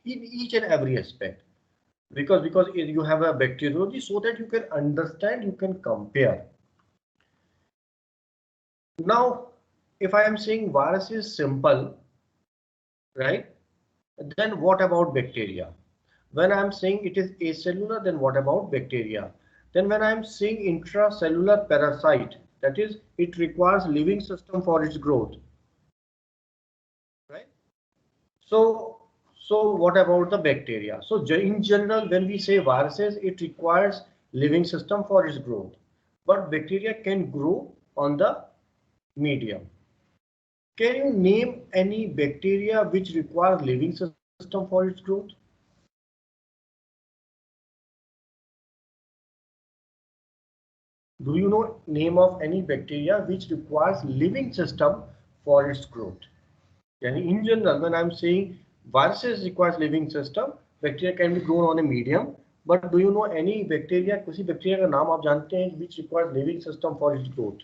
in each and every aspect, because you have a bacteriology, so that you can understand, you can compare. Now, if I am saying virus is simple, right, then what about bacteria? When I am saying it is acellular, then what about bacteria? Then when I am saying intracellular parasite, that is, it requires living system for its growth, right? So what about the bacteria? So in general, when we say viruses, it requires living system for its growth, but bacteria can grow on the medium. Can you name any bacteria which requires living system for its growth? Do you know name of any bacteria which requires living system for its growth? Yani in general, when I'm saying viruses requires living system, bacteria can be grown on a medium. But do you know any bacteria, किसी bacteria का नाम आप जानते हैं which requires living system for its growth?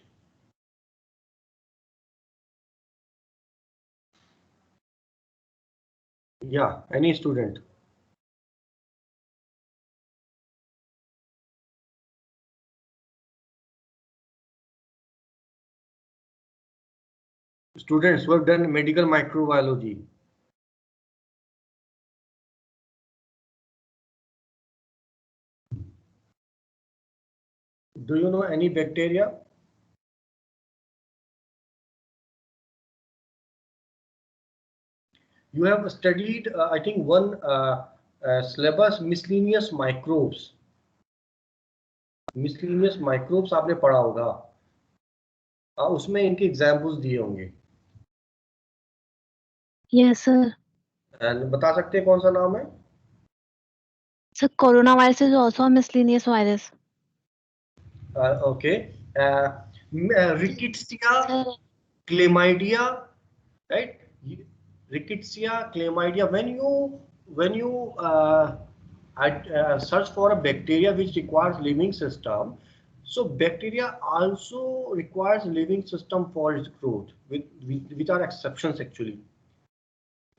Yeah, any student. Students who have done medical microbiology. Do you know any bacteria? You have studied, I think, one syllabus miscellaneous microbes. Miscellaneous microbes आपने पढ़ा होगा, उसमें इनके examples दिए होंगे. Yes, sir. And बता सकते हैं कौन सा नाम है? So coronavirus is also a miscellaneous virus. Okay. Rickettsia, chlamydia, right? Rickettsia, chlamydia. When you search for a bacteria which requires living system, so bacteria also requires living system for its growth, which are exceptions actually.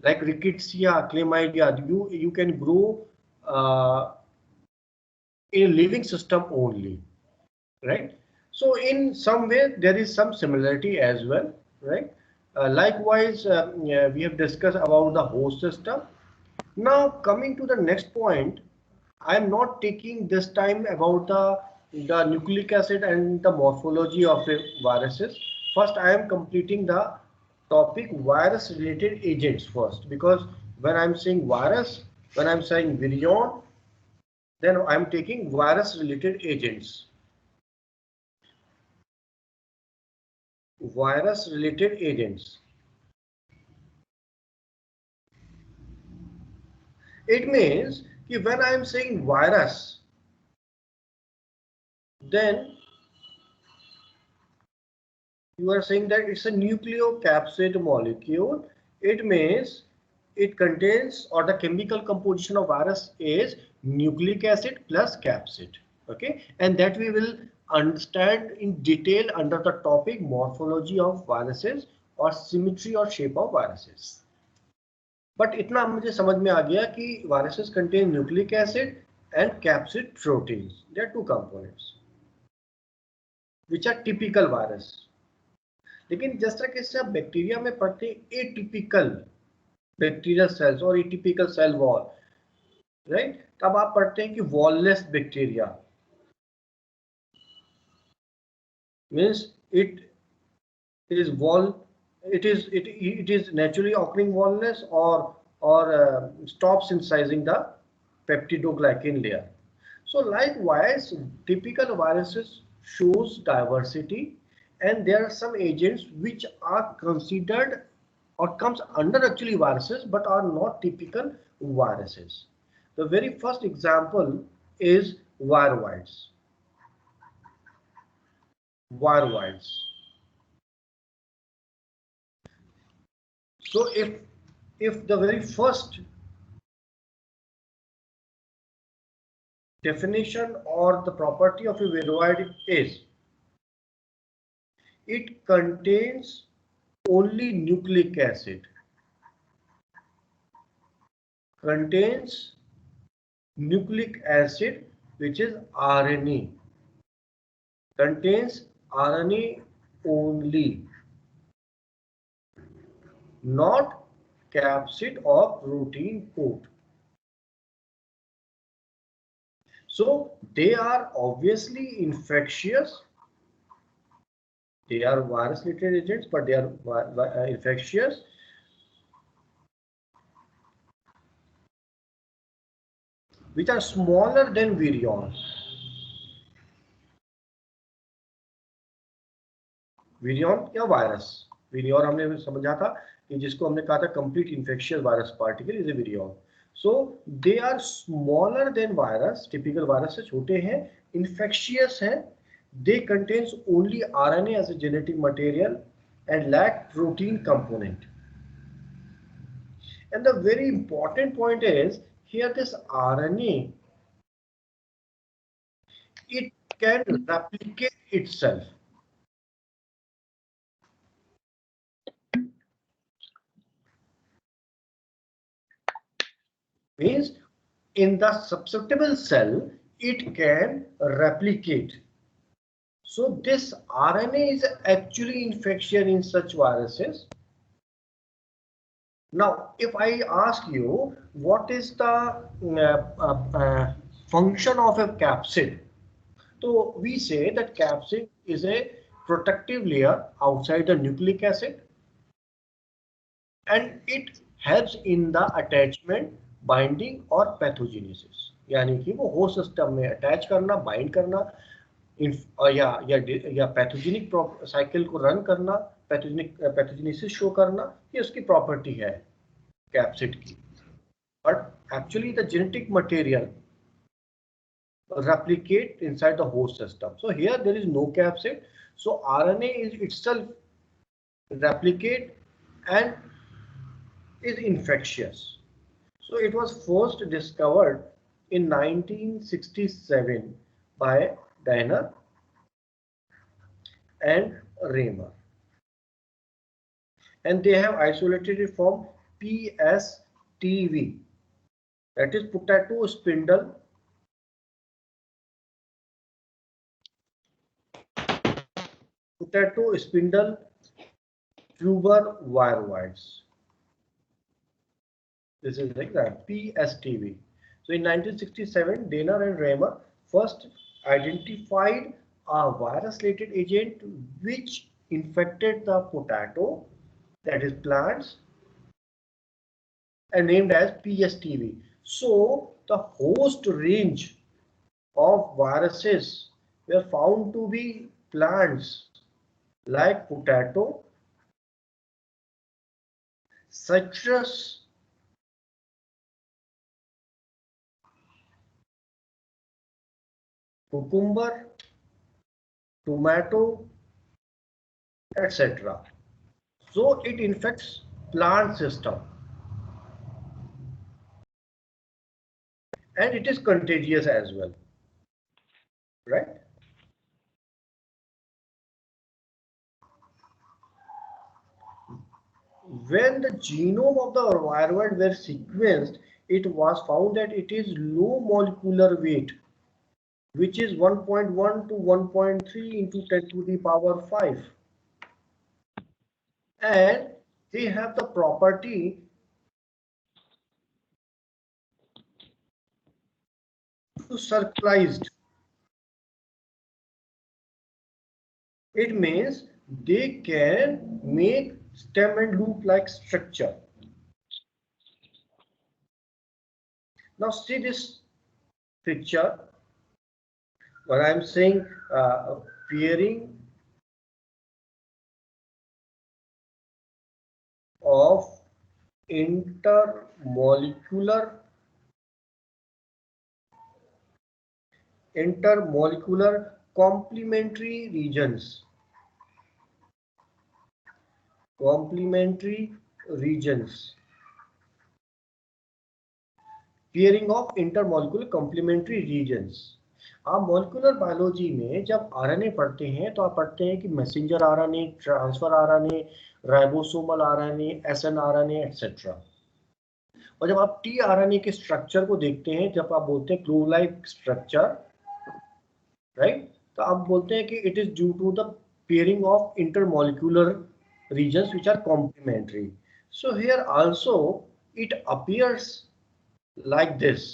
Like Rickettsia, chlamydia, you can grow in a living system only, right? So in some way there is some similarity as well, right? Likewise, yeah, we have discussed about the host system. Now coming to the next point, I am not taking this time about the nucleic acid and the morphology of the viruses. First, I am completing the topic virus related agents first, because when I'm saying virus, when I'm saying virion, then I'm taking virus related agents. Virus related agents. It means that when I am saying virus, then you are saying that it's a nucleocapsid molecule. It means it contains, or the chemical composition of virus is nucleic acid plus capsid. Okay, and that we will understand in detail under the topic morphology of viruses or symmetry or shape of viruses. But इतना मुझे समझ में आ गया कि viruses contain nucleic acid and capsid proteins. There are two components which are typical virus. लेकिन जिस तरह के आप बैक्टीरिया में पढ़ते हैं एटिपिकल बैक्टीरियल सेल्स और एटिपिकल सेल वॉल, राइट, तब आप पढ़ते हैं कि wireless bacteria means it is wall, it is naturally occurring wallless or stops incising the peptidoglycan layer. So likewise, typical viruses shows diversity, and there are some agents which are considered or comes under actually viruses but are not typical viruses. The very first example is viroids. Viroids. So if the very first definition or the property of a viroid is it contains only nucleic acid, contains nucleic acid, which is RNA, contains RNA only, not capsid or protein coat. So they are obviously infectious. They are virus-related agents, but they are infectious. Which are smaller than virion. Virion या virus, virion हमने समझा था कि जिसको हमने कहा था complete infectious virus particle is a virion. So they are smaller than virus, typical virus से छोटे हैं, इन्फेक्शियस हैं, they contains only RNA as a genetic material and lack protein component. And the very important point is here this RNA, it can replicate itself. Means in the susceptible cell it can replicate. So this RNA is actually infection in such viruses. Now if I ask you what is the function of a capsid, so we say that capsid is a protective layer outside the nucleic acid and it helps in the attachment, binding और pathogenesis, यानी कि वो host system में attach करना, bind करना या pathogenic cycle को run करना, पैथोजेनेसिस शो करना, ये उसकी प्रॉपर्टी है कैप्सिड की. But actually the genetic material replicate inside the host system. So here there is no capsid. So RNA is itself replicate and is infectious. So it was first discovered in 1967 by Danner and Raymer, and they have isolated it from PSTV, that is potato spindle tuber viroids. This is like that, PSTV. So in 1967, Danner and Raymer first identified a virus-related agent which infected the potato, that is plants, and named as PSTV. So the host range of viruses were found to be plants like potato, citrus, cucumber, tomato, etc. So it infects plant system and it is contagious as well, right? When the genome of the viroid were sequenced, it was found that it is low molecular weight, which is 1.1 to 1.3 into 10 to the power 5. And they have the property to circularized. It means they can make stem and loop like structure. Now see this picture. When I'm saying pairing of intermolecular complementary regions. Pairing of intermolecular complementary regions. आप molecular biology में जब RNA पढ़ते हैं तो आप पढ़ते हैं कि messenger RNA, transfer RNA, ribosomal RNA, SN RNA, etcetera. और जब आप टीआरएनए के स्ट्रक्चर को देखते हैं, जब आप बोलते हैं क्लोव लाइक स्ट्रक्चर, राइट, तो आप बोलते हैं कि it is due to the pairing of intermolecular regions which are complementary. So here also it appears like this.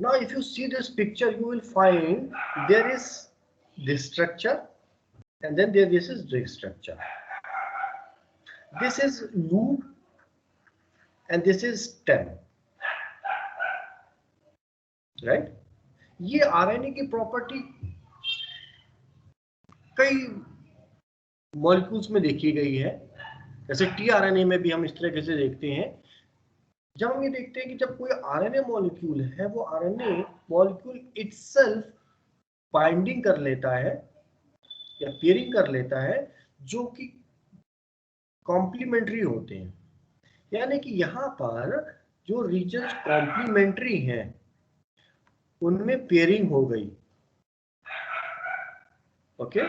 Now if you see this picture, you will find there is this structure and then this is this structure. This is loop and this is stem, right? ये RNA की property कई molecules में देखी गई है, जैसे tRNA में भी हम इस तरीके से देखते हैं। जब हम ये देखते हैं कि जब कोई आरएनए मॉलिक्यूल है, वो आरएनए मॉलिक्यूल इटसेल्फ बाइंडिंग कर लेता है या पेयरिंग कर लेता है, जो कि कॉम्प्लीमेंट्री होते हैं, यानी कि यहाँ पर जो रीजन्स कॉम्प्लीमेंट्री हैं उनमें पेयरिंग हो गई। ओके,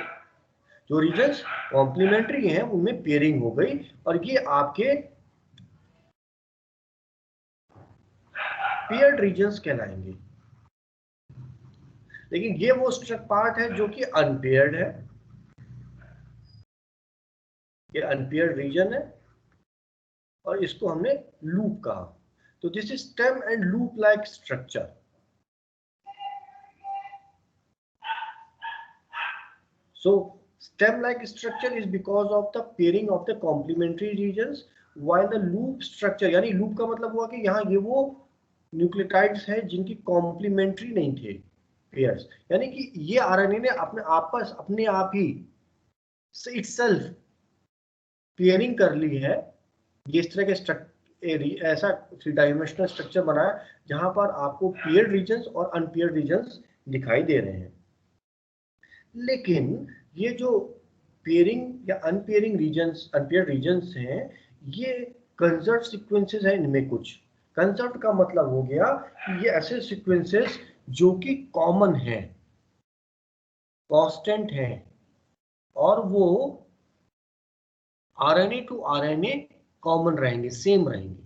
जो रीजन्स कॉम्प्लीमेंट्री हैं उनमें पेयरिंग हो गई और ये आपके पेयर्ड रीजन्स कहलाएंगे। लेकिन ये वो स्ट्रक्चर पार्ट है जो कि अनपेयर्ड है, ये अनपेयर्ड रीजन है और इसको हमने लूप कहा। तो this is stem and loop like structure. So stem-like structure is because of the pairing of the complementary regions, while the loop structure, यानी loop का मतलब हुआ कि यहाँ ये वो न्यूक्लियोटाइड्स हैं जिनकी कॉम्प्लीमेंट्री नहीं थे पेयर्स, यानी कि ये आरएनए ने अपने आप ही इटसेल्फ पेयरिंग कर ली है। ये इस तरह के ऐसा थ्री डायमेंशनल स्ट्रक्चर बनाया जहां पर आपको पेयर्ड रीजन्स और अनपेयर्ड रीजन्स दिखाई दे रहे हैं। लेकिन ये जो पेयरिंग या अनपेयरिंग रीजन्स, अनपेयर्ड रीजन्स हैं, ये कंजर्व सीक्वेंसेस हैं। इनमें कुछ कंजर्व का मतलब हो गया कि ये ऐसे सीक्वेंसेस जो कि कॉमन हैं, कांस्टेंट हैं और वो आरएनए टू आरएनए कॉमन रहेंगे, सेम रहेंगे।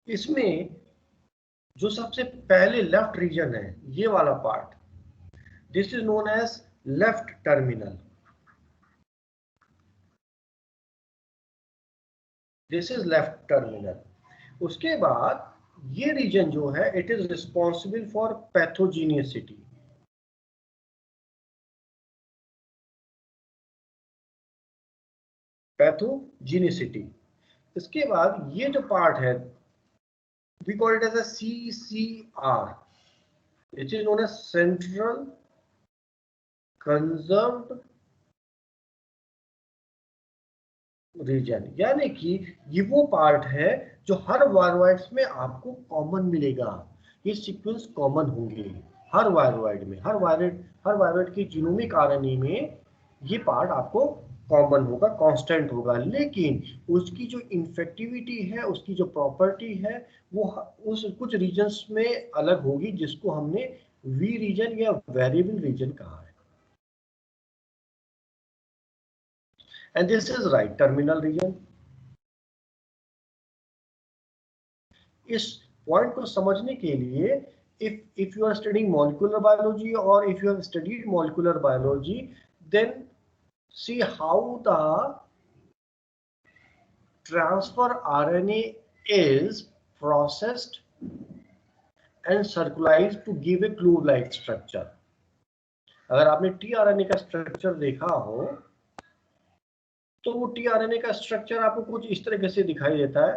इसमें जो सबसे पहले लेफ्ट रीजन है, ये वाला part, this is known as left terminal. This is left terminal. उसके बाद ये रीजन जो है, it is responsible for pathogenicity. Pathogenicity. इसके बाद ये जो पार्ट है, we call it as a CCR, it is known as central conserved region, यानी कि ये वो पार्ट है जो हर वायरोइड्स में आपको कॉमन मिलेगा। ये सीक्वेंस कॉमन होंगे हर वायरोइड में, हर वायरोइड की जीनोमिक आरएनए में ये पार्ट आपको कॉमन होगा, कांस्टेंट होगा। लेकिन उसकी जो इन्फेक्टिविटी है, उसकी जो प्रॉपर्टी है, वो उस कुछ रीजन्स में अलग होगी, जिसको हमने वी रीजन या वेरिएबल रीजन कहा है। and this is right terminal region। इस पॉइंट को समझने के लिए if you are studying molecular biology or if you have studied molecular biology, then see how the transfer RNA is processed and circularized to give a glue like structure। अगर आपने tRNA का structure देखा हो तो वो tRNA का structure आपको कुछ इस तरीके से दिखाई देता है।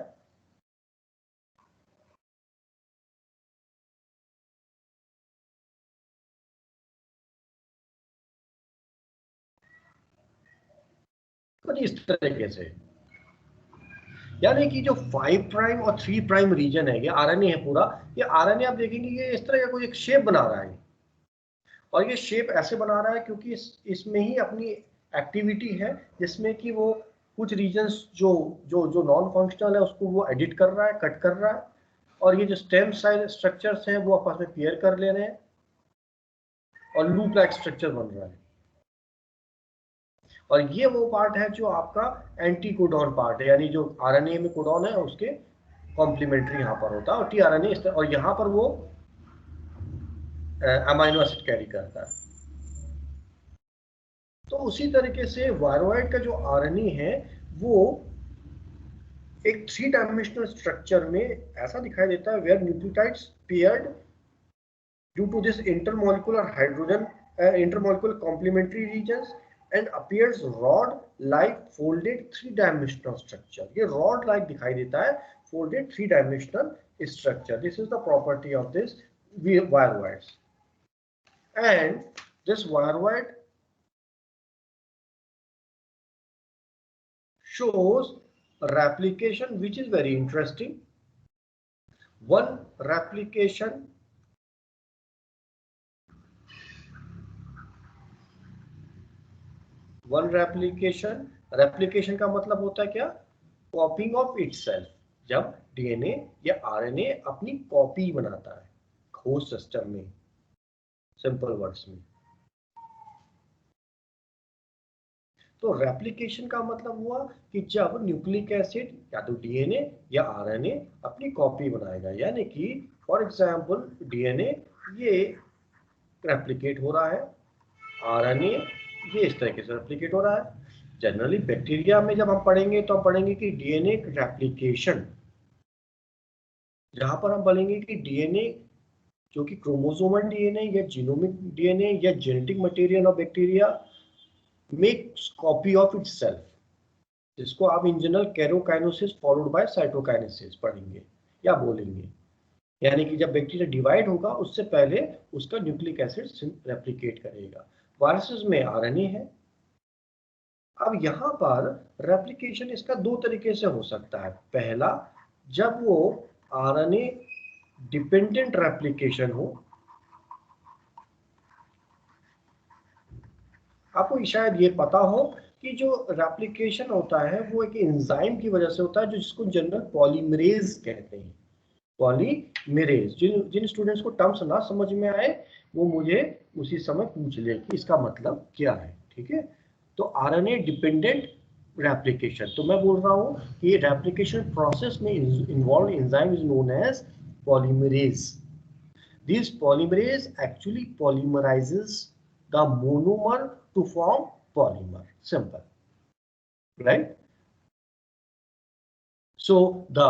तो इस तरीके से, यानी कि जो 5 प्राइम और 3 प्राइम रीजन है, ये आरएनए है पूरा। ये आरएनए आप देखेंगे ये इस तरह का कोई एक शेप बना रहा है, और ये शेप ऐसे बना रहा है क्योंकि इसमें ही अपनी एक्टिविटी है, जिसमें कि वो कुछ रीजन्स जो जो जो नॉन फंक्शनल है उसको वो एडिट कर रहा है, कट कर रहा है, और ये जो स्टेम साइज स्ट्रक्चर्स हैं वो आपस में पेयर कर ले रहे हैं और लूप लाइक स्ट्रक्चर बन रहा है। और ये वो पार्ट है जो आपका एंटी कोडॉन पार्ट है, यानी जो आरएनए में कोडॉन है उसके कॉम्प्लीमेंट्री यहाँ पर होता है, और टीआरएनए और यहाँ पर वो अमाइनो एसिड कैरी करता है। तो उसी तरीके से वायरोइड का जो आरएनए है वो एक 3 डायमेंशनल स्ट्रक्चर में ऐसा दिखाई देता है, where nucleotides paired due to this intermolecular hydrogen intermolecular complementary regions and appears rod like folded 3-dimensional structure. ये rod like दिखाई देता है, folded 3-dimensional structure. This is the property of this viroids. And this viroid shows replication which is very interesting. One replication replication का मतलब होता है क्या? कॉपिंग of itself. जब डीएनए या आरएनए अपनी कॉपी बनाता है होस्ट सिस्टम में, सिंपल वर्ड्स में। तो रेप्लिकेशन का मतलब हुआ कि जब न्यूक्लिक एसिड या तो डीएनए या आरएनए अपनी कॉपी बनाएगा, यानी कि फॉर एग्जांपल डीएनए ये रेप्लिकेट हो रहा है, आरएनए ये इस तरीके से रेप्लिकेट हो रहा है। जनरली बैक्टीरिया में जब हम पढ़ेंगे तो हम पढ़ेंगे कि डीएनए रेप्लिकेशन, जहां पर हम बोलेंगे कि डीएनए जो कि क्रोमोसोमल डीएनए या जीनोमिक डीएनए या genetic material of bacteria makes copy of itself, जिसको आप in general karyokinesis followed by cytokinesis पढ़ेंगे या बोलेंगे। यानी कि जब बैक्टीरिया डिवाइड होगा उससे पहले उसका न्यूक्लिक एसिड रेप्लिकेट करेगा। वायरसेस में आरएनए है। अब यहाँ पर रेप्लिकेशन इसका दो तरीके से हो सकता है। पहला, जब वो आरएनए डिपेंडेंट रेप्लिकेशन हो। आपको शायद ये पता हो कि जो रेप्लिकेशन होता है वो एक एंजाइम की वजह से होता है, जो जिसको जनरल पॉलीमरेज कहते हैं। पॉलीमरेज, जिन स्टूडेंट्स को टर्म्स ना समझ में आए वो मुझे उसी समय पूछ ले कि इसका मतलब क्या है, ठीक है। तो आरएनए डिपेंडेंट रेप्लिकेशन, तो मैं बोल रहा हूँ कि रेप्लिकेशन प्रोसेस में involve enzyme is known as polymerase. This polymerase actually polymerizes the monomer to form polymer. Simple, right? So the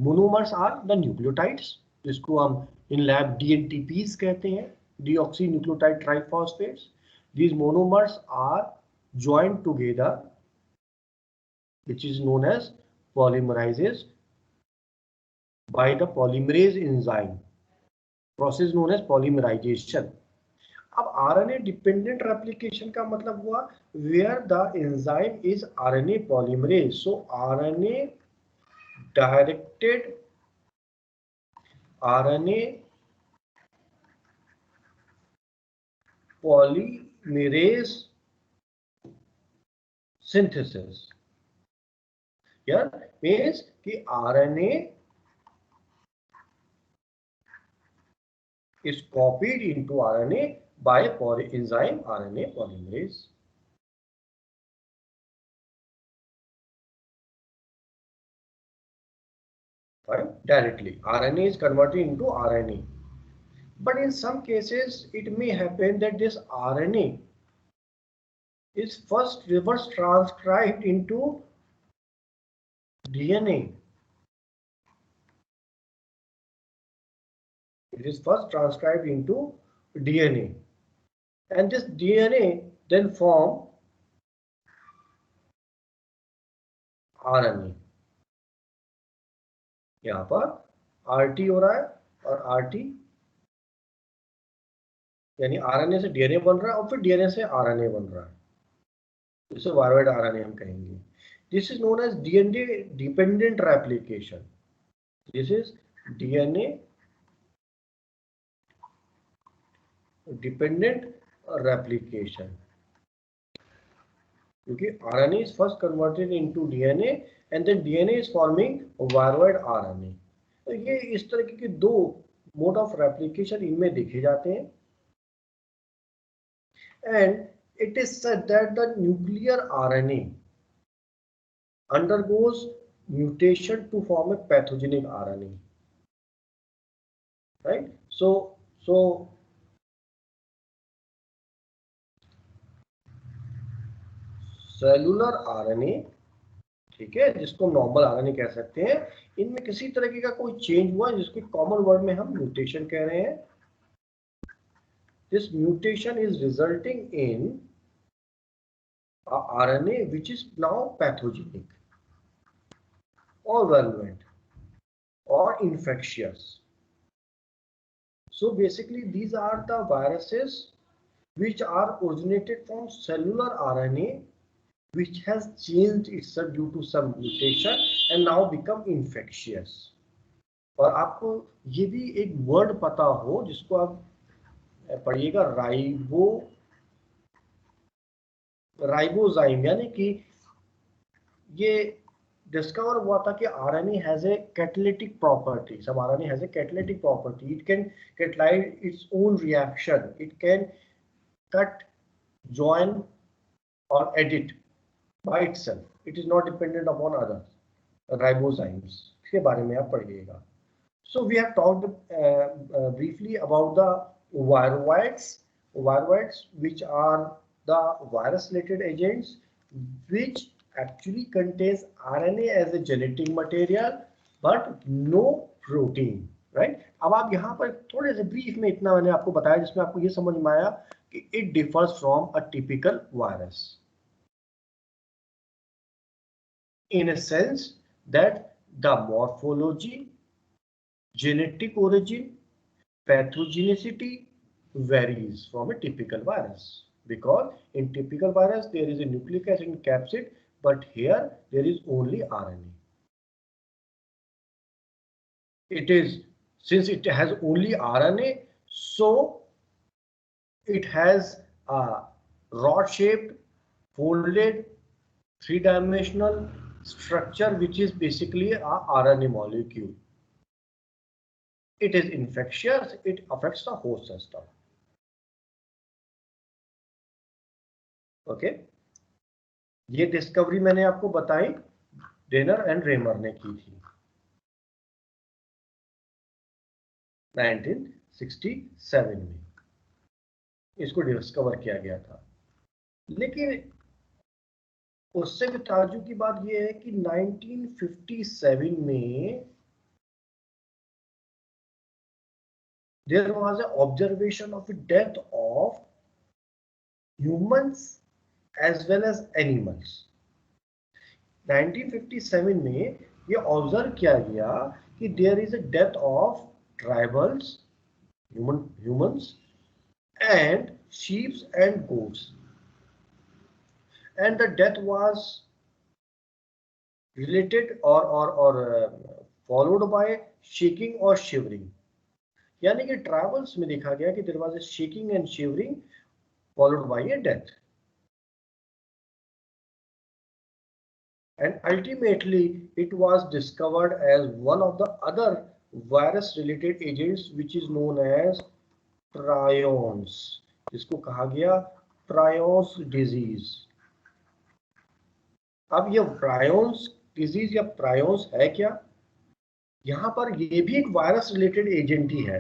monomers are the nucleotides, जिसको हम in lab DNTPs कहते हैं, deoxynucleotide triphosphates. These monomers are joined together, which is known as polymerases by the polymerase enzyme. Process known as polymerization. अब RNA dependent replication का मतलब हुआ where the enzyme is RNA polymerase. So RNA directed RNA polymerase synthesis, यार means कि RNA is copied into RNA by enzyme RNA polymerase. Right? Directly, RNA is converted into RNA. But in some cases, it may happen that this RNA is first reverse transcribed into DNA. It is first transcribed into DNA. And this DNA then form RNA. यहाँ पर RT हो रहा है और RT यानी RNA से DNA बन रहा है और फिर डीएनए से आरएनए बन रहा है। इसे वायरवाइड आरएनए हम कहेंगे. This is known as DNA dependent replication. This is DNA dependent replication, क्योंकि RNA is first converted into DNA and then DNA is forming viroid RNA. तो ये इस तरह के दो मोड ऑफ रेप्लिकेशन इनमें देखे जाते हैं. And it is said that the nuclear RNA undergoes mutation to form a pathogenic RNA. Right? So cellular RNA, ठीक है, जिसको हम नॉर्मल आरएनए कह सकते हैं, इनमें किसी तरीके का कोई चेंज हुआ जिसको कॉमन वर्ड में हम म्यूटेशन कह रहे हैं. This mutation is resulting in a RNA which is now pathogenic or virulent or infectious. So basically these are the viruses which are originated from cellular RNA which has changed itself due to some mutation and now become infectious. और आपको ये भी एक word पता हो जिसको आप पढ़िएगा, राइबोजाइम, यानी कि ये डिस्कवर हुआ था कि RNA has a catalytic property. सब RNA has a catalytic property. It can catalyze its own reaction. It can cut, join or edit by itself. It is not dependent upon others. Ribozymes के बारे में आप पढ़िएगा. So we have talked briefly about the viroids, which are the virus-related agents which actually contains RNA as a genetic material but no protein. Right? अब आप यहाँ पर थोड़े से ब्रीफ में इतना मैंने आपको बताया जिसमें आपको ये समझ में आया कि it differs from a typical virus in a sense that the morphology, genetic origin, pathogenicity varies from a typical virus, because in typical virus there is a nucleic acid and capsid, but here there is only RNA. It is, since it has only RNA, so it has a rod-shaped, folded, three-dimensional structure which is basically a RNA molecule. It is infectious. It affects the host system. Okay. ये discovery मैंने आपको बताई, डेनर and Raymer ने की थी 1967 में. इसको discover किया गया था. लेकिन उससे भी ताज्जुब की बात यह है कि 1957 में there was an observation of the death of humans as well as animals. 1957 में ये ऑब्जर्व किया गया कि there is a death of tribals, humans and sheep and goats, and the death was related or followed by shaking or shivering. यानी कि tribals में देखा गया कि there was a shaking and shivering followed by a death. And ultimately it was discovered as one of the other virus related agents which is known as prions, जिसको कहा गया prions disease. अब ये prions disease या prions है क्या? यहां पर ये भी एक वायरस रिलेटेड एजेंट ही है.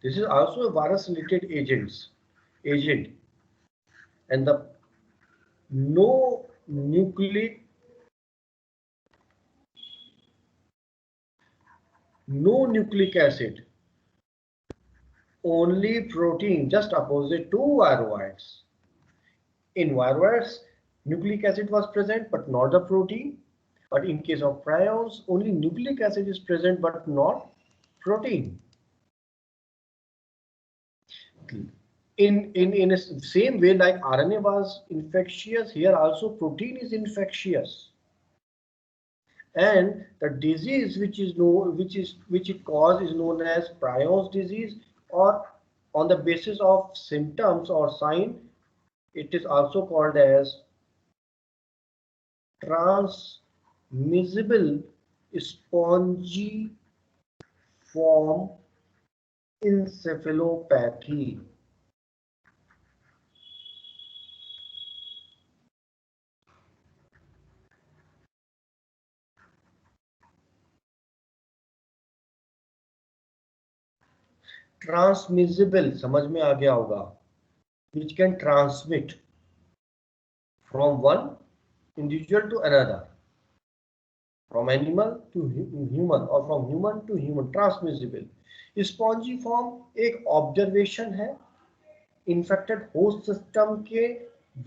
This is also a virus related agent, and the no nucleic acid, only protein, just opposite to viroids. In viroids, nucleic acid was present but not the protein. But in case of prions, only nucleic acid is present but not protein. in a same way like RNA was infectious, here also protein is infectious. And the disease which it causes is known as prions disease, or on the basis of symptoms or sign, it is also called as transmissible spongiform encephalopathy. Transmissible समझ में आ गया होगा, which can transmit from one individual to another, from animal to human or from human to human, transmissible. Spongiform एक observation है infected host system के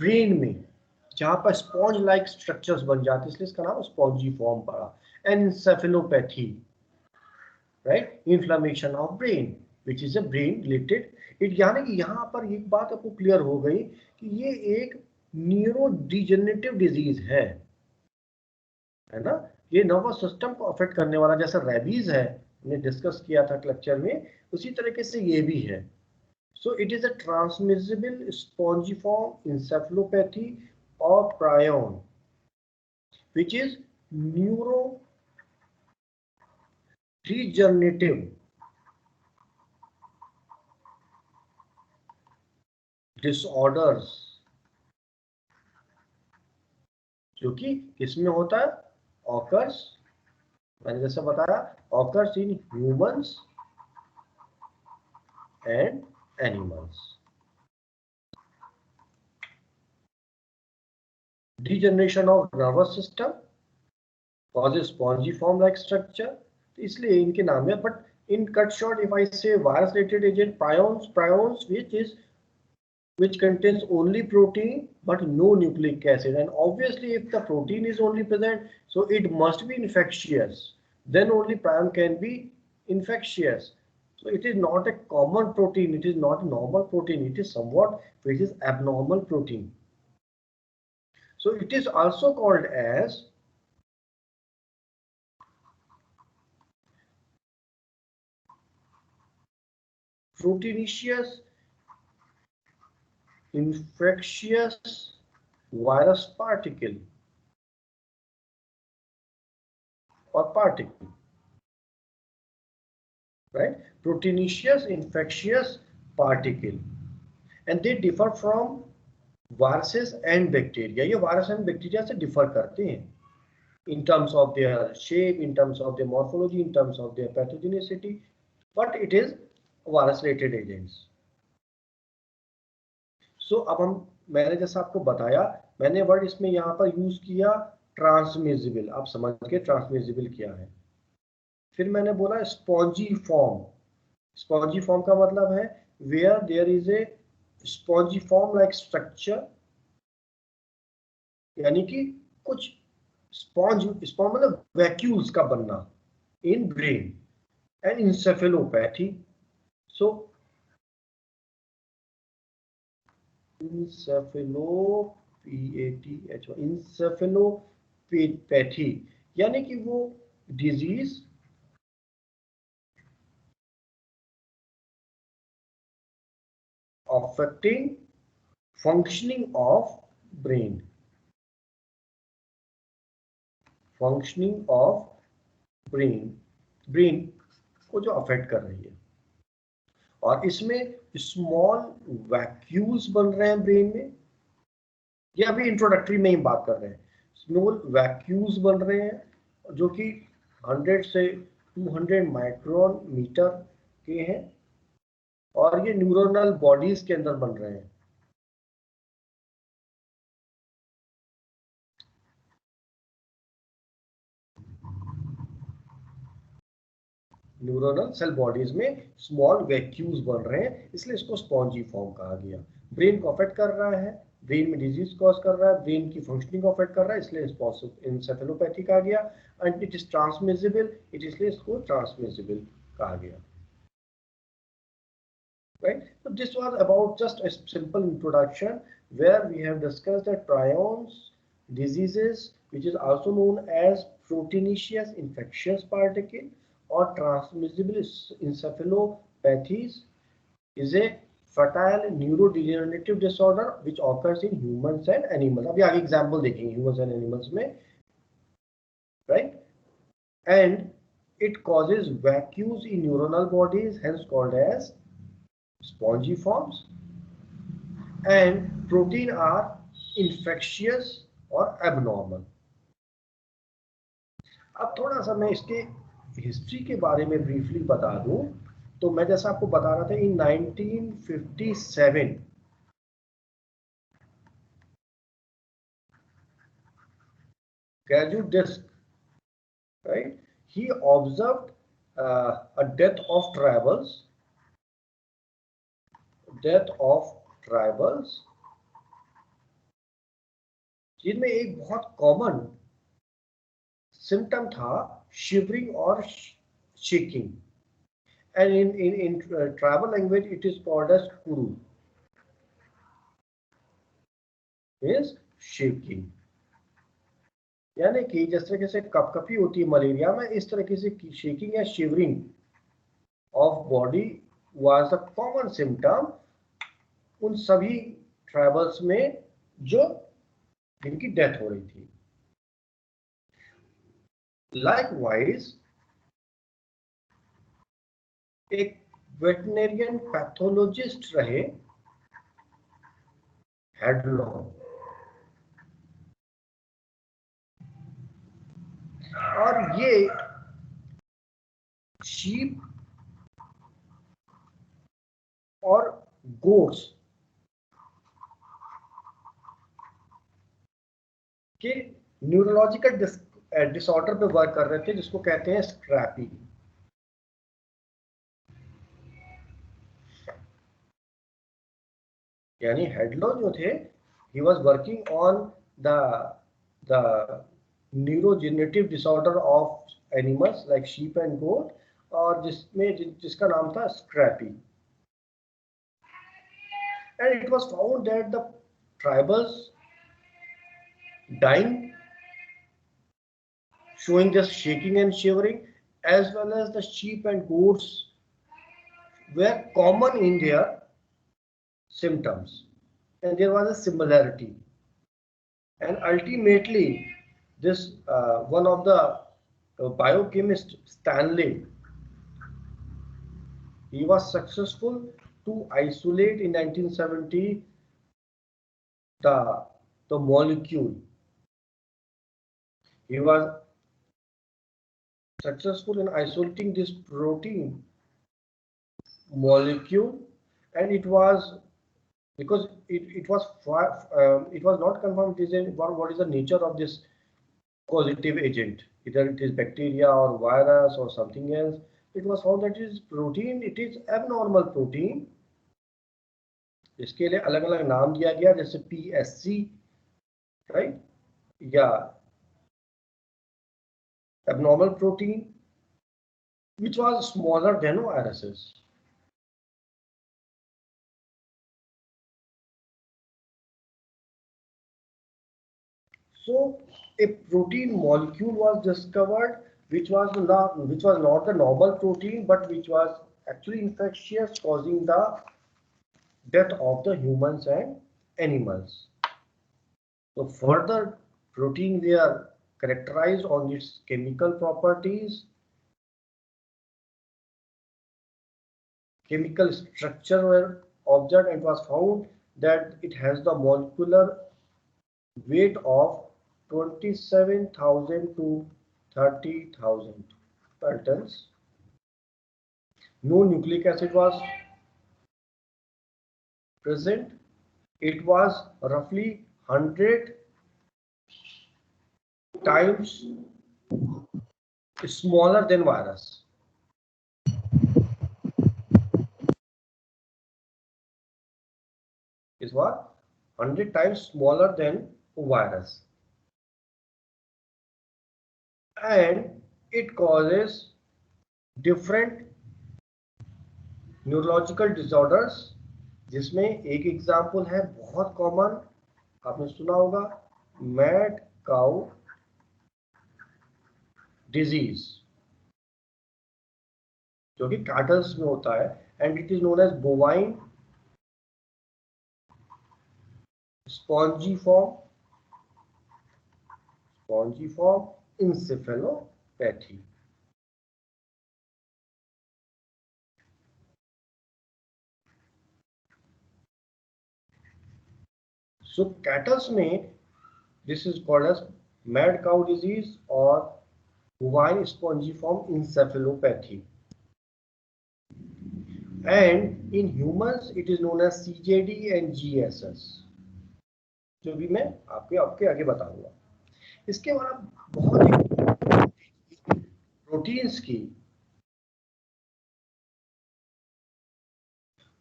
brain में, जहां पर स्पॉन्ज लाइक स्ट्रक्चर्स बन जाते हैं, इसलिए इसका नाम स्पॉन्जीफॉर्म पड़ा. Encephalopathy, right, inflammation of brain which is a brain related. यानी कि यहाँ पर एक बात आपको क्लियर हो गई कि ये एक न्यूरो डिजेनरेटिव डिजीज है ना. ये नर्वस सिस्टम को अफेक्ट करने वाला, जैसा रेबीज है, हमने डिस्कस किया था लेक्चर में, उसी तरीके से ये भी है. So it is a transmissible spongiform encephalopathy और prion which is neurodegenerative disorders, जो कि किसमें होता है, ऑकर्स, मैंने जैसे बताया, occurs in humans and animals. Degeneration of nervous system causes spongiform like structure, इसलिए इनके नाम है. But in cut short if I say virus related agent prions which contains only protein but no nucleic acid, and obviously if the protein is only present, so it must be infectious, then only prion can be infectious. So it is not a common protein, it is not a normal protein, it is somewhat which is abnormal protein. So it is also called as proteinaceous infectious virus particle or particle, right? Proteinaceous infectious particle, and they differ from viruses and bacteria. ये virus and bacteria से differ करते हैं in terms of their shape, in terms of their morphology, in terms of their pathogenicity, but it is virus related agents. So अब मैंने जैसा आपको बताया, मैंने वर्ड इसमें यहाँ पर यूज किया ट्रांसमिसिबल, आप समझ के ट्रांसमिसिबल क्या है. फिर मैंने बोला स्पॉन्जीफॉर्म. स्पॉन्जीफॉर्म का मतलब है where there is a spongiform like structure, यानी कि कुछ स्पॉन्ज मतलब वैक्यूल्स का बनना in brain. And encephalopathy, so encephalopathy यानी कि वो disease affecting functioning of brain, functioning of brain को जो अफेक्ट कर रही है. और इसमें स्मॉल वैक्यूल्स बन रहे हैं ब्रेन में, ये अभी इंट्रोडक्टरी में ही बात कर रहे हैं. स्मॉल वैक्यूल्स बन रहे हैं जो कि 100 से 200 माइक्रोन मीटर के हैं, और ये न्यूरोनल बॉडीज के अंदर बन रहे हैं. न्यूरोनल सेल बॉडीज में स्मॉल वैक्यूल्स बन रहे हैं, इसलिए इसको स्पॉन्जीफॉर्म कहा गया. ब्रेन को अफेक्ट कर रहा है, ब्रेन में डिजीज कॉज कर रहा है, ब्रेन की फंक्शनिंग को अफेक्ट कर रहा है, इसलिए इंसेफेलोपैथी कहा गया. एंड इट इज ट्रांसमिसिबल, इसलिए इसको ट्रांसमिसिबल कहा गया. right? So this was about just a simple introduction where we have discussed the prions diseases, which is also known as proteinaceous infectious particle or transmissible encephalopathies, is a fertile neurodegenerative disorder which occurs in humans and animals. अभी आगे example देखेंगे humans and animals में, right? And it causes vacuoles in neuronal bodies, hence called as spongiforms. And protein are infectious or abnormal. अब थोड़ा सा मैं इसके history के बारे में ब्रीफली बता दूं, तो मैं जैसा आपको बता रहा था इन 1957 Gaju Disk, right? He observed a death of tribals, जिनमें एक बहुत कॉमन सिम्टम था शिवरिंग और shaking, and in tribal language it is called as kuru, is shaking. यानी कि जिस तरीके से कपकपी होती है मलेरिया में, इस तरीके से शेकिंग या shivering of body was a common symptom उन सभी ट्राइबल्स में जो जिनकी डेथ हो रही थी. लाइकवाइज एक वेटनेरियन पैथोलॉजिस्ट रहे हेडलॉ, और ये शीप और गोट्स के न्यूरोलॉजिकल डिसऑर्डर पे वर्क कर रहे थे, जिसको कहते हैं स्क्रैपी. यानी हेडलॉ जो थे, he was working on the neurodegenerative disorder of animals like sheep and goat, और जिसका नाम था scrapie. And it was found that the tribals dying, showing just shaking and shivering, as well as the sheep and goats were common in their symptoms, and there was a similarity. And ultimately this one of the biochemist Stanley, he was successful to isolate in 1970 the molecule. He was successful in isolating this protein molecule, and it was because it was not confirmed what is the nature of this causative agent, either it is bacteria or virus or something else. It was found that it is protein, it is abnormal protein. इसके लिए अलग अलग नाम दिया गया, जैसे PSC, right, या abnormal protein which was smaller than viruses. So a protein molecule was discovered which was not the normal protein, but which was actually infectious, causing the death of the humans and animals. So further protein were characterized on its chemical properties, chemical structure were observed, and was found that it has the molecular weight of 27,000 to 30,000 tons. No nucleic acid was present. It was roughly 100 times smaller than virus. Is what? 100 times smaller than virus. And it causes different neurological disorders, जिसमें एक example है बहुत common, आपने सुना होगा, mad cow disease, जो कि kettles में होता है, and it is known as bovine spongiform encephalopathy. So cattles में this is called as mad cow disease और bovine spongiform encephalopathy, and in humans it is known as CJD and GSS, जो भी मैं आपके आगे बताऊंगा। इसके बाद बहुत प्रोटीन्स की,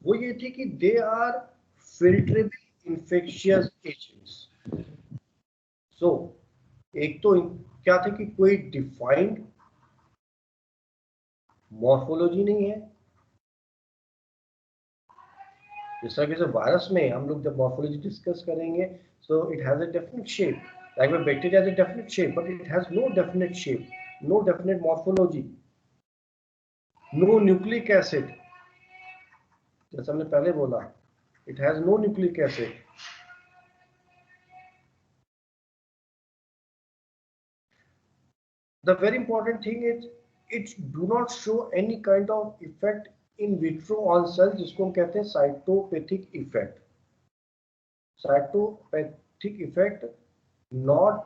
वो ये थी कि दे आर फिल्ट्रेबल इन्फेक्शियस एजेंट्स। सो एक तो क्या था कि कोई डिफाइंड मॉर्फोलॉजी नहीं है, जैसा कि वायरस में हम लोग जब मॉर्फोलॉजी डिस्कस करेंगे, so it has a definite shape, like bacteria has a definite shape, but it has no definite shape, no definite morphology, no nucleic acid, जैसा हमने पहले बोला, it has no nucleic acid. The very important thing is it do not show any kind of effect in vitro on cells, जिसको हम कहते हैं cytopathic effect. Cytopathic effect not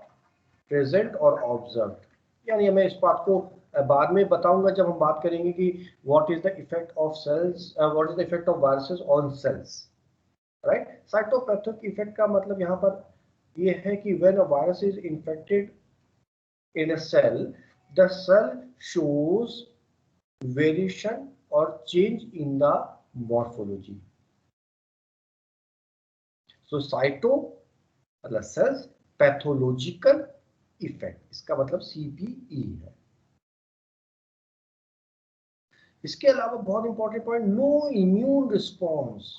present और observe, यानी मैं इस बात को बाद में बताऊंगा जब हम बात करेंगे कि what is the effect of cells, what is the effect of viruses on cells, right. Cytopathic effect का मतलब यहाँ पर ये है कि when a virus is infected in a cell, the cell shows variation or change in the morphology. So cyto मतलब cells, pathological effect, इसका मतलब CPE है। इसके अलावा बहुत important point, no immune response,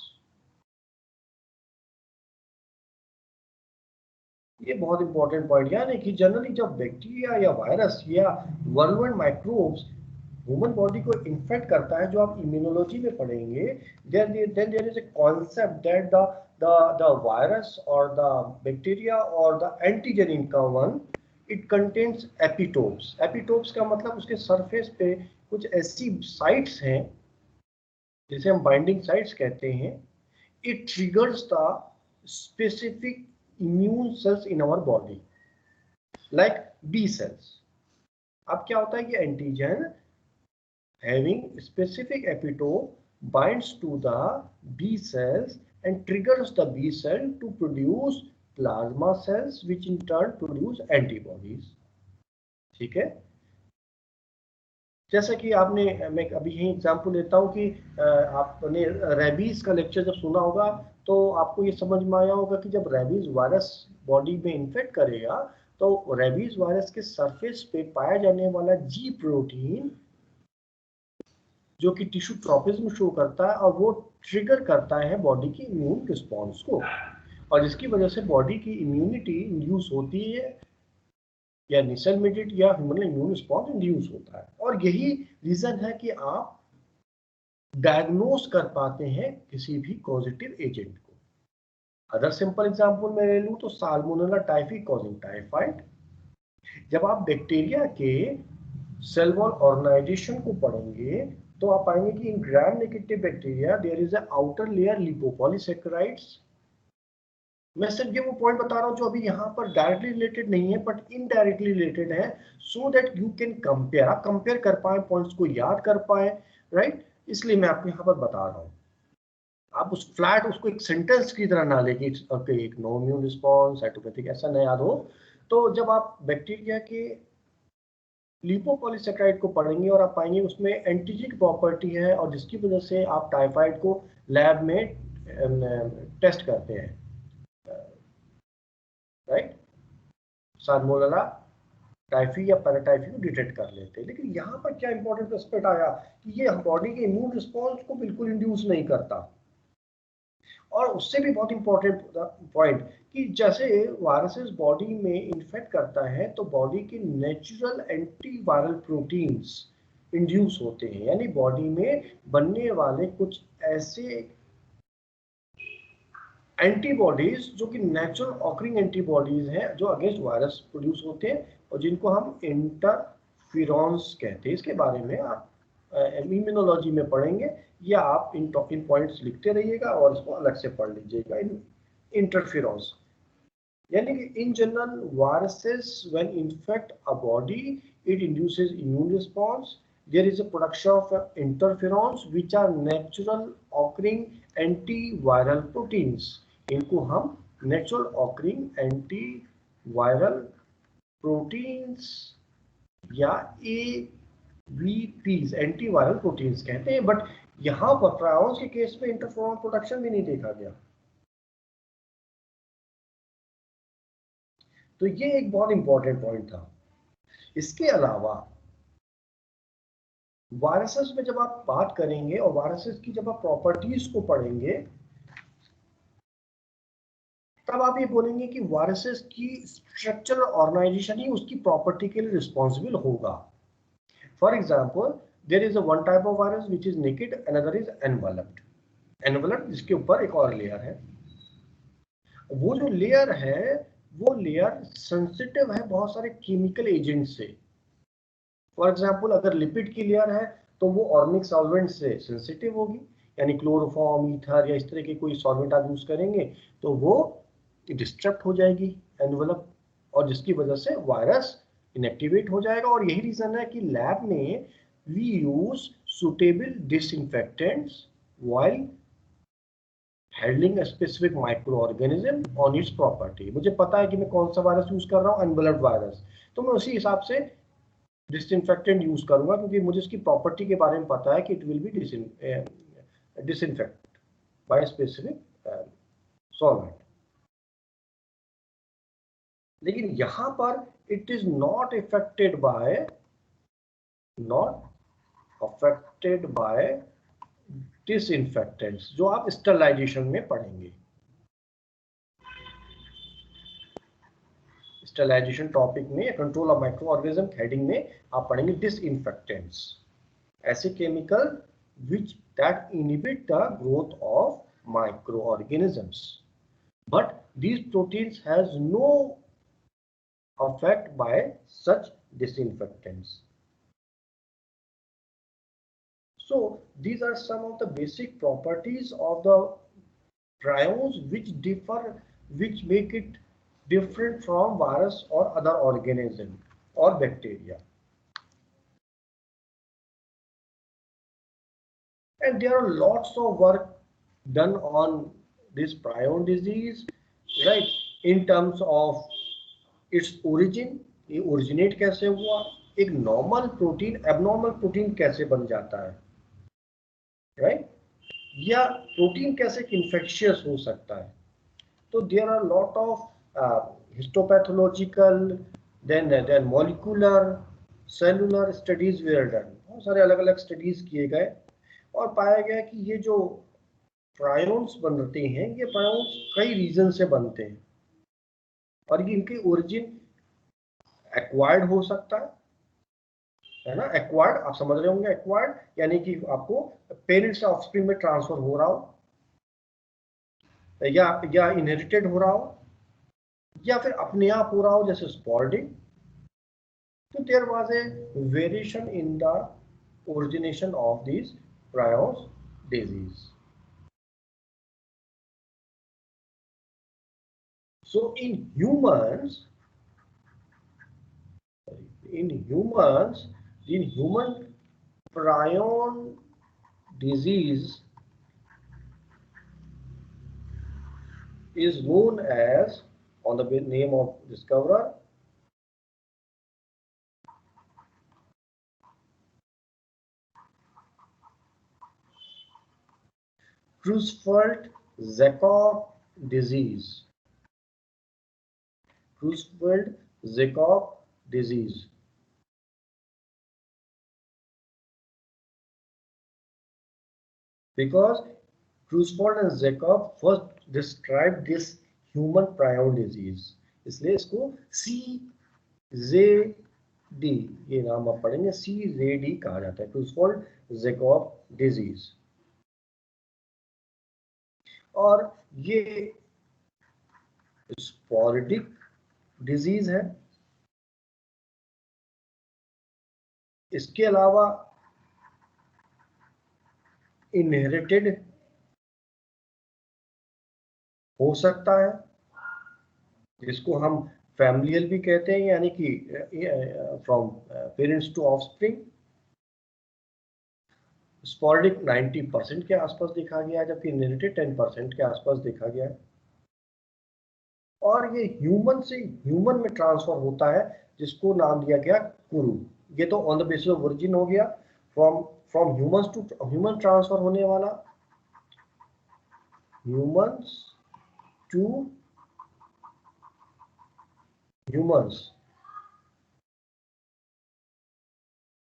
ये बहुत इंपॉर्टेंट पॉइंट, यानी कि जनरली जब बैक्टीरिया या वायरस या वर्लवाइड माइक्रोब्स ह्यूमन बॉडी को इन्फेक्ट करता है, जो आप इम्यूनोलॉजी में पढ़ेंगे, then there is a concept that the virus और द बैक्टीरिया और the antigen in common, it contains epitopes. Epitopes का मतलब उसके सरफेस पे कुछ ऐसी साइट्स हैं जिसे हम बाइंडिंग साइट्स कहते हैं, it triggers the specific immune cells in our body, like B cells. अब क्या होता है कि antigen having specific epitope binds to the B cells and triggers the B cell to produce plasma cells, which in turn produce antibodies. ठीक है, जैसा कि आपने, मैं अभी यही एग्जांपल लेता हूँ कि आपने रेबीज का लेक्चर जब सुना होगा तो आपको ये समझ में आया होगा कि जब रेबीज वायरस बॉडी में इन्फेक्ट करेगा तो रेबीज वायरस के सरफेस पे पाया जाने वाला जी प्रोटीन, जो कि टिश्यू ट्रॉपिज्म शो करता है, और वो ट्रिगर करता है बॉडी की इम्यून रिस्पॉन्स को, और जिसकी वजह से बॉडी की इम्यूनिटी इंड्यूस होती है, या सेल मेडिएट या ह्यूमन इम्यून रिस्पॉन्स इंड्यूस होता है। और यही रीजन है कि आप डायग्नोज कर पाते हैं किसी भी पॉजिटिव एजेंट को। अदर सिंपल एग्जांपल मैं ले लूं तो साल्मोनेला टाइफी कॉजिंग टाइफाइड। जब आप बैक्टीरिया के सेल वॉल ऑर्गेनाइजेशन को पढ़ेंगे तो आप पाएंगे कि in Gram negative bacteria there is a outer layer lipopolysaccharides. मैं सिर्फ ये वो पॉइंट बता रहा हूँ जो अभी यहाँ पर डायरेक्टली रिलेटेड नहीं है बट इनडायरेक्टली रिलेटेड है, so that you can compare, आप कंपेयर कर पाए, पॉइंट्स को याद कर पाए, राइट। इसलिए मैं आपको यहाँ पर बता रहा हूँ, आप उस फ्लैट उसको एक सेंटेंस की तरह ना लेके एक नो इम्यून रिस्पॉन्स साइटोपैथिक ऐसा ना याद हो। तो जब आप बैक्टीरिया के लिपोपॉलीसैकेराइड को पढ़ेंगे और आप पाएंगे उसमें एंटीजेनिक प्रॉपर्टी है, और जिसकी वजह से आप टाइफाइड को लैब में टेस्ट करते हैं, राइट। साल्मोनेला टाइफी या पैराटाइफी को डिटेक्ट कर लेते हैं। लेकिन यहाँ पर क्या इंपॉर्टेंट एस्पेक्ट आया कि ये बॉडी के इम्यून रिस्पॉन्स को बिल्कुल इंड्यूस नहीं करता। और उससे भी बहुत इंपॉर्टेंट पॉइंट कि जैसे वायरसेस बॉडी में इन्फेक्ट करता है तो बॉडी के नेचुरल एंटीवायरल प्रोटीन्स इंड्यूस होते हैं, यानी बॉडी में बनने वाले कुछ ऐसे एंटीबॉडीज जो कि नेचुरल ऑकरिंग एंटीबॉडीज हैं जो अगेंस्ट वायरस प्रोड्यूस होते हैं और जिनको हम इंटरफिरॉन्स कहते हैं। इसके बारे में आप इम्यूनोलॉजी में पढ़ेंगे या आप इन टॉकिंग पॉइंट्स लिखते रहिएगा और इसको अलग से पढ़ लीजिएगा। इंटरफिरॉन्स यानी कि in general viruses when infect a body it induces immune response. There is a production of interferons which are natural occurring antiviral proteins. इनको हम नेचुरल ऑकरिंग एंटीवायरल प्रोटीन्स या AVPs एंटीवायरल प्रोटीन्स कहते हैं। बट यहाँ पर prions के case में interferon production भी नहीं देखा गया। तो ये एक बहुत इंपॉर्टेंट पॉइंट था। इसके अलावा वायरसेस में जब आप बात करेंगे और वायरसेस की जब आप प्रॉपर्टीज को पढ़ेंगे तब आप ये बोलेंगे कि वायरसेस की स्ट्रक्चरल ऑर्गेनाइजेशन ही उसकी प्रॉपर्टी के लिए रिस्पॉन्सिबल होगा। For example there is a one type of virus which is naked, another is enveloped. Enveloped जिसके ऊपर एक और लेयर है। वो जो लेयर है वो लेयर सेंसिटिव है बहुत सारे केमिकल एजेंट से। फॉर एग्जांपल अगर लिपिड की लेयर है तो वो ऑर्गेनिक सॉल्वेंट से सेंसिटिव होगी, यानी क्लोरोफॉर्म, ईथर या इस तरह के कोई सॉल्वेंट आप यूज करेंगे तो वो डिस्ट्रक्ट हो जाएगी एनवेलप, और जिसकी वजह से वायरस इनएक्टिवेट हो जाएगा। और यही रीजन है कि लैब में we use suitable disinfectants while handling a specific microorganism on its property. मुझे पता है कि मैं कौन सा वायरस यूज कर रहा हूँ, एनवेलप्ड वायरस, तो मैं उसी हिसाब से डिसइंफेक्टेंट यूज करूंगा क्योंकि मुझे इसकी प्रॉपर्टी के बारे में पता है कि it will be disinfect by specific solvent. लेकिन यहां पर it is not affected by disinfectants जो आप स्टरलाइजेशन में पढ़ेंगे। स्टरलाइजेशन टॉपिक में control of micro organism heading में आप पढ़ेंगे डिसइंफेक्टेंट्स, ऐसे chemical which that inhibit the growth of microorganisms, but these proteins has no effect by such disinfectants. So these are some of the basic properties of the prions which make it different from virus or other organism or bacteria. And there are lots of work done on this prion disease, right, in terms of its origin, ये originate कैसे हुआ, एक normal protein abnormal protein कैसे बन जाता है, right, या protein कैसे इन्फेक्शियस हो सकता है। तो there are lot of histopathological then molecular cellular studies were done, बहुत सारे अलग अलग स्टडीज किए गए और पाया गया कि ये जो प्रायोन्स बनते हैं ये प्रायोन्स कई रीजन से बनते हैं और ये इनकी ओरिजिन एक्वायर्ड हो सकता है ना। एक्वायर्ड आप समझ रहे होंगे, एक्वायर्ड यानी कि आपको पेरेंट्स से ऑफस्प्रिंग में ट्रांसफर हो रहा हो या इनहेरिटेड हो रहा हो या फिर अपने आप हो रहा हो जैसे स्पॉर्डिंग। तो there was a variation in the origination of this prions disease. So in humans, the human prion disease is known as, on the name of discoverer, Creutzfeldt-Jakob disease. Creutzfeldt-Jakob disease. Because Creutzfeldt and Jakob first described this human prion disease, इसलिए इसको CZD, ये नाम आप पढ़ेंगे, CZD कहा जाता है, क्रूजफोल्ड Jacob disease. और ये स्पोरेडिक डिजीज है। इसके अलावा इनहेरिटेड हो सकता है, जिसको हम फैमिलियल भी कहते हैं, यानी कि from parents to offspring. Sporadic 90% के आसपास देखा गया है, जबकि इनहेरिटेड 10% के आसपास देखा गया है। और ये ह्यूमन से ह्यूमन में ट्रांसफर होता है, जिसको नाम दिया गया कुरु। ये तो on the basis of origin हो गया, from humans to human transfer होने वाला, ह्यूमंस टू ह्यूमंस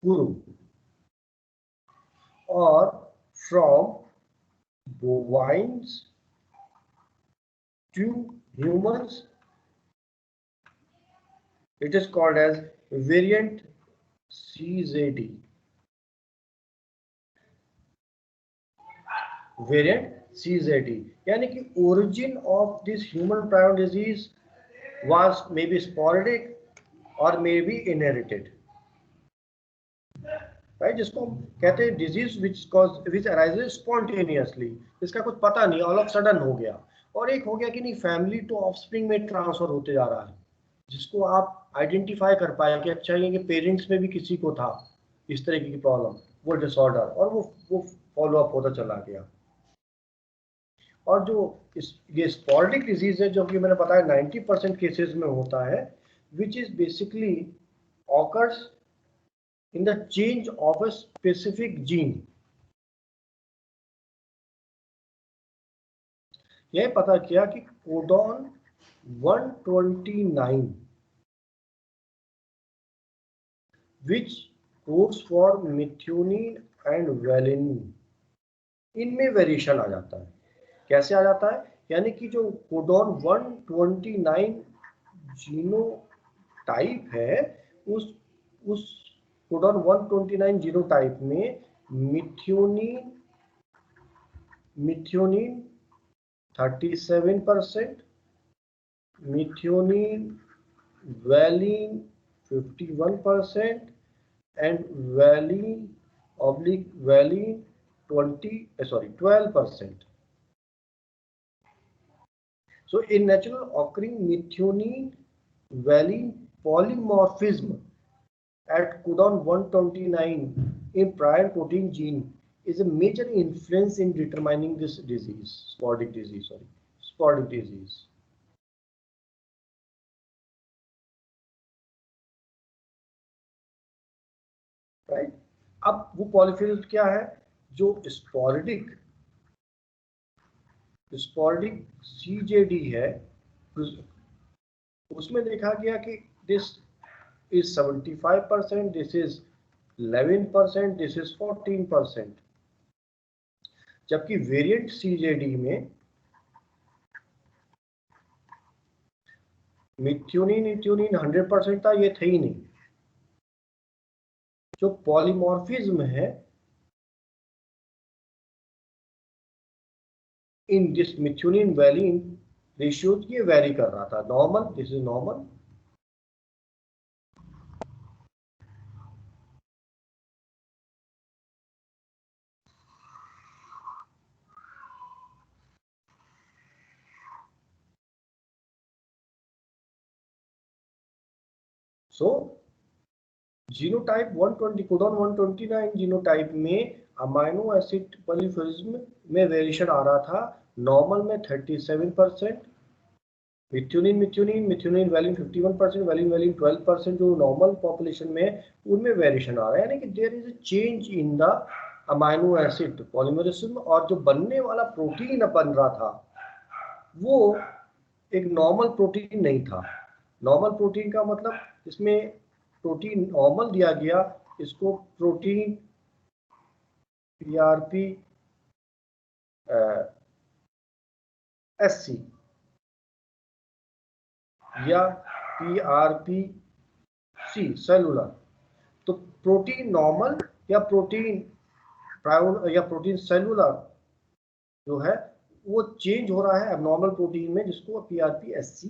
कुरु, और from bovines to humans, it is called as variant CZD. Variant CZD, यानी कि origin of this human prion disease was maybe sporadic or maybe inherited, right? जिसको हम कहते हैं disease which arises spontaneously, इसका कुछ पता नहीं, all of sudden हो गया। और एक हो गया कि नहीं, फैमिली टू ऑफस्प्रिंग में ट्रांसफर होते जा रहा है, जिसको आप आइडेंटिफाई कर पाए कि अच्छा ये कि पेरेंट्स में भी किसी को था इस तरह की प्रॉब्लम, वो डिसऑर्डर, और वो फॉलो अप होता चला गया। और जो ये स्पोरेडिक डिजीज है, जो कि मैंने बताया 90% केसेस में होता है, which is basically occurs in the change of a specific gene. यह पता किया कि codon 129 which codes for methionine and valine, इनमें वेरिएशन आ जाता है। कैसे आ जाता है? यानी कि जो कोडॉन 129 जीनोटाइप है, उस कोडॉन 129 जीनोटाइप में methionine 37%, methionine valine 51% and valine 12%. So in natural occurring methionine valine polymorphism at codon 129 in prion protein gene is a major influence in determining this disease, sporadic disease. Right, अब वो polyphenol क्या है? जो sporadic CJD है, उसमें देखा गया कि this is 75%, this is 11%, this is 14%, जबकि वेरिएंट CJD में मिथ्योनिन 100% था, ये थे ही नहीं। जो पॉलीमॉर्फिज्म है in this methionine valine ratio, ये वेरी कर रहा था। Normal, this is normal, so genotype 120 codon 129 genotype में अमाइनो एसिड पॉलीफिज्म में वेरिएशन आ रहा था। नॉर्मल में 37%, मिथ्योनिन वैलिन 51%, वैलिन 12%, जो नॉर्मल पॉपुलेशन में उनमें वेरिएशन आ रहा है। यानी कि there is a change in the amino acid polymorphism, और जो बनने वाला प्रोटीन बन रहा था वो एक नॉर्मल प्रोटीन नहीं था। नॉर्मल प्रोटीन का मतलब इसमें प्रोटीन नॉर्मल दिया गया, इसको प्रोटीन PRP SC या PRPC सेलुलर। तो प्रोटीन नॉर्मल या प्रोटीन प्रायोन या प्रोटीन सेलुलर जो है वो चेंज हो रहा है एबनॉर्मल प्रोटीन में, जिसको PRP-SC,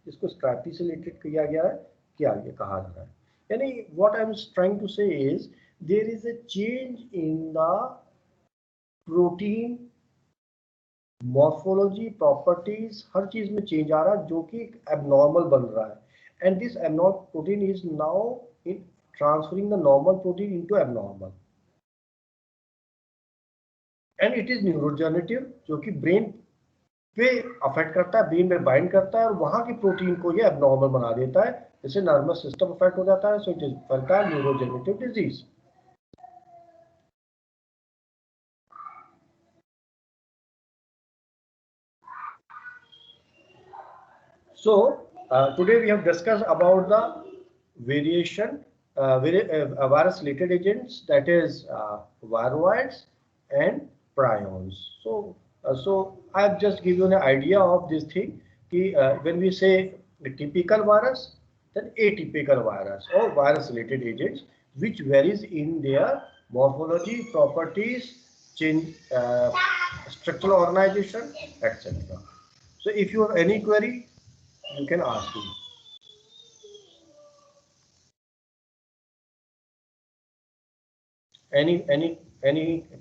जिसको स्ट्रैपी से रिलेटेड किया गया है, कहा जा रहा है। यानी what I am trying to say is there is a change in the protein morphology, properties, हर चीज में चेंज आ रहा है जो कि एबनॉर्मल बन रहा है। And this abnormal protein is now in transferring the normal protein into abnormal, and it is neurodegenerative, जो कि ब्रेन पे अफेक्ट करता है, ब्रेन में बाइंड करता है और वहां की प्रोटीन को ये एबनॉर्मल बना देता है, जैसे नर्वस सिस्टम अफेक्ट हो जाता है। सो इट इज फैलता है न्यूरोजेनेटिव disease. So today we have discussed about the variation virus related agents, that is viroids and prions. So I have just given an idea of this thing कि when we say the typical virus, then atypical virus or virus related agents which varies in their morphology, properties, change, structural organization, etc. So if you have any query, you can ask me. Any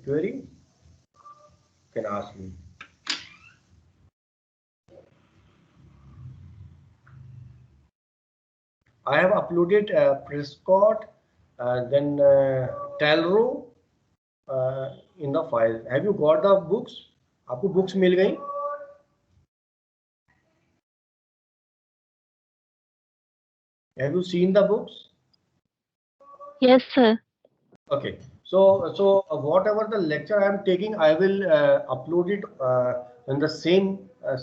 query, you can ask me. I have uploaded Prescott, then Talro in the file. Have you got the books? आपको books मिल गई? Have you seen the books? Yes, sir. Okay. So whatever the lecture I am taking, I will upload it in the same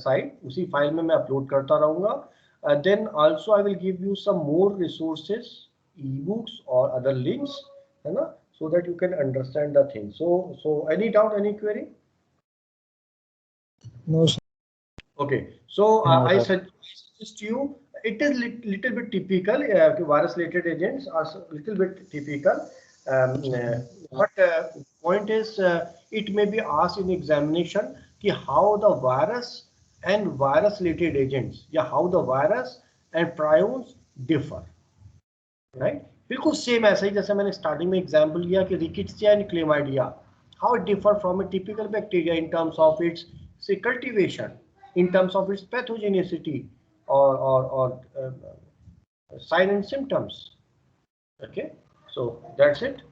site. उसी file में मैं upload करता रहूँगा. Then also I will give you some more resources, ebooks or other links, है ना, so that you can understand the thing. So any doubt, any query? No, sir. Okay. So No, I sir. suggest you, it is little bit typical. Virus related agents are little bit typical. But point is, it may be asked in examination कि how the virus and virus related agents या how the virus and prions differ, right? बिल्कुल same ऐसा ही जैसे मैंने starting में example लिया कि rickettsia and chlamydia, how it differ from a typical bacteria in terms of its say cultivation, in terms of its pathogenicity or sign and symptoms. Okay, so that's it.